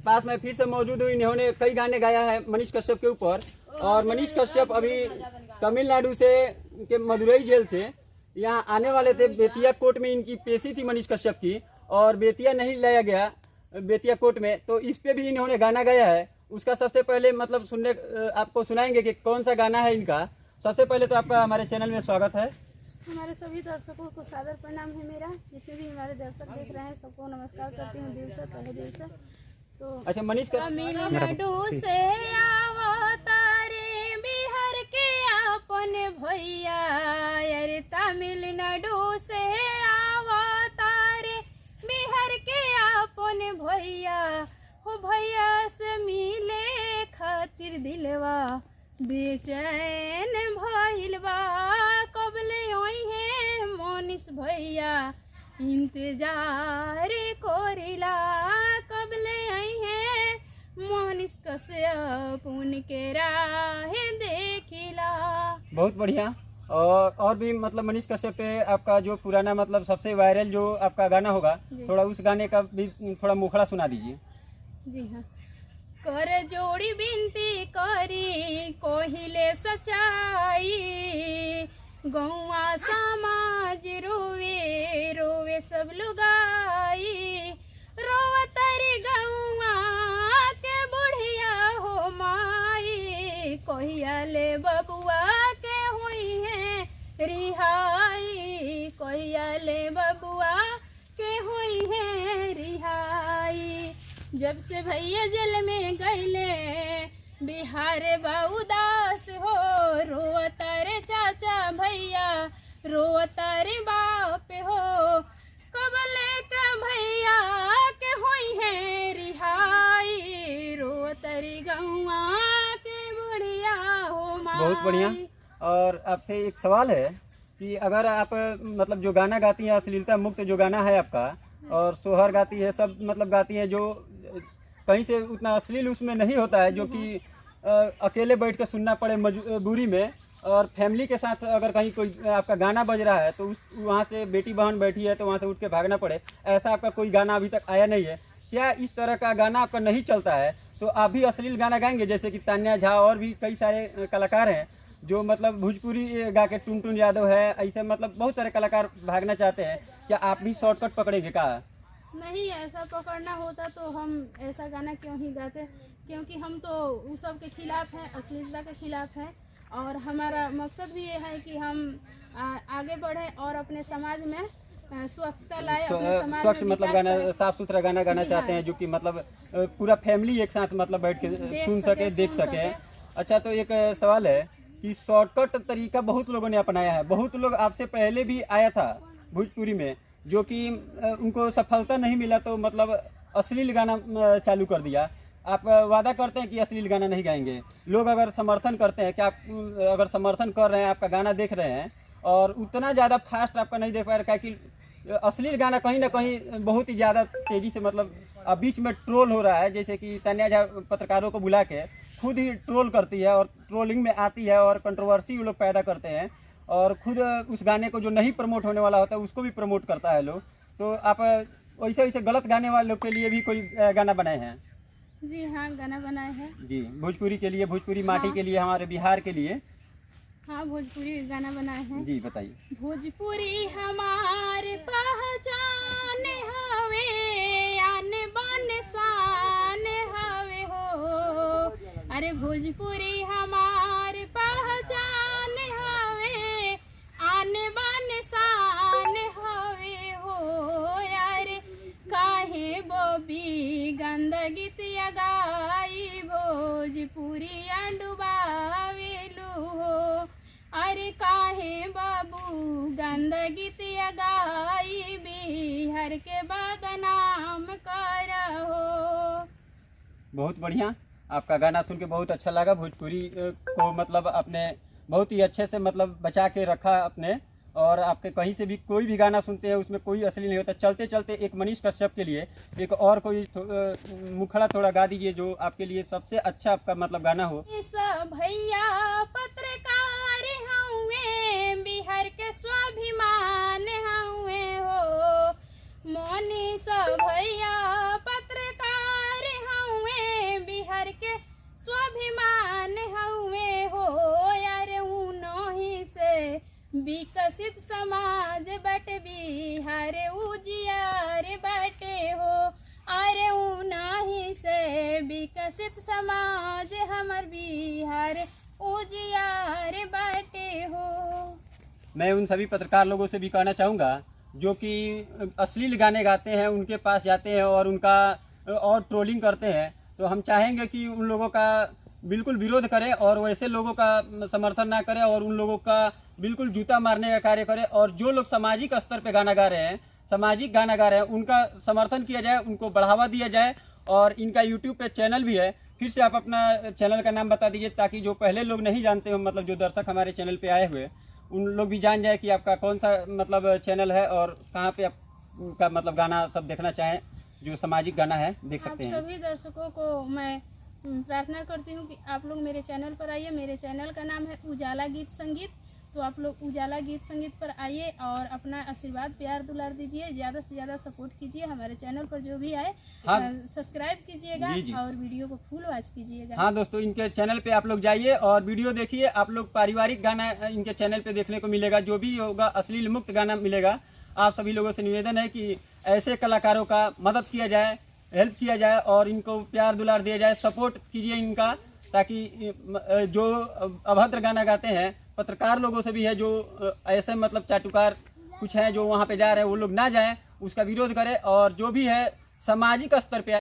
पास में फिर से मौजूद हूँ। इन्होंने कई गाने गाया है मनीष कश्यप के ऊपर। और मनीष कश्यप अभी तमिलनाडु से के मदुरई जेल से यहाँ आने वाले थे। बेतिया कोर्ट में इनकी पेशी थी मनीष कश्यप की, और बेतिया नहीं लाया गया बेतिया कोर्ट में, तो इस पे भी इन्होंने गाना गाया है। उसका सबसे पहले मतलब सुनने आपको सुनाएंगे कि कौन सा गाना है इनका। सबसे पहले तो आपका हमारे चैनल में स्वागत है। हमारे सभी दर्शकों को सादर प्रणाम है मेरा। जितने भी हमारे दर्शक देख रहे हैं सबको नमस्कार करती हूँ दिल से, तहे दिल से। तो अच्छा मनीष का तमिलनाडु से अवतारे बिहार के अपन भैया, अरे तमिलनाडु से अवतारे बिहार के अपन भैया, हो भैया से मिले खातिर दिलवा बेचैन भइल बा, कबले ओहे मनीष भैया इंतजार कोरिला, कबले ओहे मनीष कश्यप उनके राह देखिला। बहुत बढ़िया। और भी मतलब मनीष कश्यप पे आपका जो पुराना मतलब सबसे वायरल जो आपका गाना होगा, थोड़ा उस गाने का भी थोड़ा मुखड़ा सुना दीजिए। जी हाँ। कर जोड़ी बिनती करी कोहिले सच्चाई, गौवा समाज रोवे रोवे सब लुगाई, रोवतरी गौवा के बुढ़िया हो माई, कहिया ले बबुआ के हुई है रिहाई, कहिया ले बबुआ के हुई है रिहाई। जब से भैया जेल में गईले बिहार बा उदास हो, रोता रे चाचा भैया रोता रे बाप हो, कबले का भैया के हुई है रिहाई, रोता रे गौआ के बुढ़िया हो माई। बहुत बढ़िया। और आपसे एक सवाल है कि अगर आप मतलब जो गाना गाती हैं अश्लीलता मुक्त जो गाना है आपका, और सोहर गाती है, सब मतलब गाती हैं जो कहीं से उतना अश्लील उसमें नहीं होता है, जो कि अकेले बैठ कर सुनना पड़े मजबूरी में, और फैमिली के साथ अगर कहीं कोई आपका गाना बज रहा है तो वहाँ से बेटी बहन बैठी है तो वहाँ से उठ के भागना पड़े, ऐसा आपका कोई गाना अभी तक आया नहीं है क्या? इस तरह का गाना आपका नहीं चलता है तो आप भी अश्लील गाना गाएंगे? जैसे कि तान्या झा और भी कई सारे कलाकार हैं जो मतलब भोजपुरी गा के, टुनटुन यादव है, ऐसे मतलब बहुत सारे कलाकार भागना चाहते हैं, क्या आप भी शॉर्टकट पकड़ेंगे क्या? नहीं, ऐसा पकड़ना होता तो हम ऐसा गाना क्यों ही गाते, क्योंकि हम तो उस सब के खिलाफ हैं, अश्लीलता के खिलाफ हैं। और हमारा मकसद भी ये है कि हम आगे बढ़ें और अपने समाज में स्वच्छता लाए, अपने समाज स्वच्छ में मतलब गाना, साफ सुथरा गाना गाना चाहते हैं, जो कि मतलब पूरा फैमिली एक साथ मतलब बैठ के सुन सके, देख सके। अच्छा, तो एक सवाल है कि शॉर्टकट तरीका बहुत लोगों ने अपनाया है, बहुत लोग आपसे पहले भी आया था भोजपुरी में जो कि उनको सफलता नहीं मिला, तो मतलब अश्लील गाना चालू कर दिया। आप वादा करते हैं कि अश्लील गाना नहीं गाएंगे? लोग अगर समर्थन करते हैं, क्या आप अगर समर्थन कर रहे हैं, आपका गाना देख रहे हैं और उतना ज़्यादा फास्ट आपका नहीं देख पा रहा, कि अश्लील गाना कहीं ना कहीं बहुत ही ज़्यादा तेज़ी से मतलब बीच में ट्रोल हो रहा है, जैसे कि तान्या झा पत्रकारों को बुला के खुद ही ट्रोल करती है और ट्रोलिंग में आती है और कंट्रोवर्सी वो लोग पैदा करते हैं, और खुद उस गाने को जो नहीं प्रमोट होने वाला होता है उसको भी प्रमोट करता है लोग। तो आप वैसे वैसे गलत गाने वाले लोग के लिए भी कोई गाना बनाए हैं? जी हाँ, गाना बनाए हैं। जी, भोजपुरी के लिए, भोजपुरी माटी के लिए, हमारे बिहार के लिए। हाँ, भोजपुरी गाना बनाए हैं। जी बताइए। भोजपुरी हमारे पहचान हवे, आन बान शान हवे हो, अरे भोजपुरी हमारे पहचान हवे, आन बान शान हवे हो, यारे काहे बॉबी गंदा गीतिया गाई, भोजपुरी डुबावेलू हो, अरे काहे बाबू गंदा गीतिया गाई, बिहार के बदनाम करहो। बहुत बढ़िया, आपका गाना सुन के बहुत अच्छा लगा। भोजपुरी को मतलब आपने बहुत ही अच्छे से मतलब बचा के रखा अपने, और आपके कहीं से भी कोई भी गाना सुनते हैं उसमें कोई अश्लील नहीं होता। चलते चलते एक मनीष कश्यप के लिए एक और कोई मुखड़ा थोड़ा गा दीजिए जो आपके लिए सबसे अच्छा आपका मतलब गाना हो। भैया पत्रकार हउए, बिहार के स्वाभिमान हउए हो, मनीष भैया पत्रकार हउए, विकसित समाज हमर बिहार उजियार बाटे हो। मैं उन सभी पत्रकार लोगों से भी कहना चाहूँगा जो कि अश्लील गाने गाते हैं, उनके पास जाते हैं और उनका और ट्रोलिंग करते हैं, तो हम चाहेंगे कि उन लोगों का बिल्कुल विरोध करें और वैसे लोगों का समर्थन ना करें और उन लोगों का बिल्कुल जूता मारने का कार्य करें। और जो लोग सामाजिक स्तर पे गाना गा रहे हैं, सामाजिक गाना गा रहे हैं, उनका समर्थन किया जाए, उनको बढ़ावा दिया जाए। और इनका यूट्यूब पे चैनल भी है, फिर से आप अपना चैनल का नाम बता दीजिए ताकि जो पहले लोग नहीं जानते हो, मतलब जो दर्शक हमारे चैनल पे आए हुए, उन लोग भी जान जाए कि आपका कौन सा मतलब चैनल है और कहाँ पे आपका मतलब गाना सब देखना चाहें, जो सामाजिक गाना है देख सकते हैं। आप सभी दर्शकों को मैं प्रार्थना करती हूँ कि आप लोग मेरे चैनल पर आइए। मेरे चैनल का नाम है उजाला गीत संगीत, तो आप लोग उजाला गीत संगीत पर आइए और अपना आशीर्वाद प्यार दुलार दीजिए, ज़्यादा से ज़्यादा सपोर्ट कीजिए। हमारे चैनल पर जो भी आए सब्सक्राइब कीजिएगा और वीडियो को फुल वॉच कीजिएगा। हाँ दोस्तों, इनके चैनल पे आप लोग जाइए और वीडियो देखिए। आप लोग पारिवारिक गाना इनके चैनल पे देखने को मिलेगा, जो भी होगा अश्लील मुक्त गाना मिलेगा। आप सभी लोगों से निवेदन है कि ऐसे कलाकारों का मदद किया जाए, हेल्प किया जाए और इनको प्यार दुलार दिया जाए, सपोर्ट कीजिए इनका, ताकि जो अभद्र गाना गाते हैं, पत्रकार लोगों से भी है जो ऐसे मतलब चाटुकार कुछ हैं जो वहाँ पे जा रहे हैं, वो लोग ना जाएं, उसका विरोध करें। और जो भी है सामाजिक स्तर पे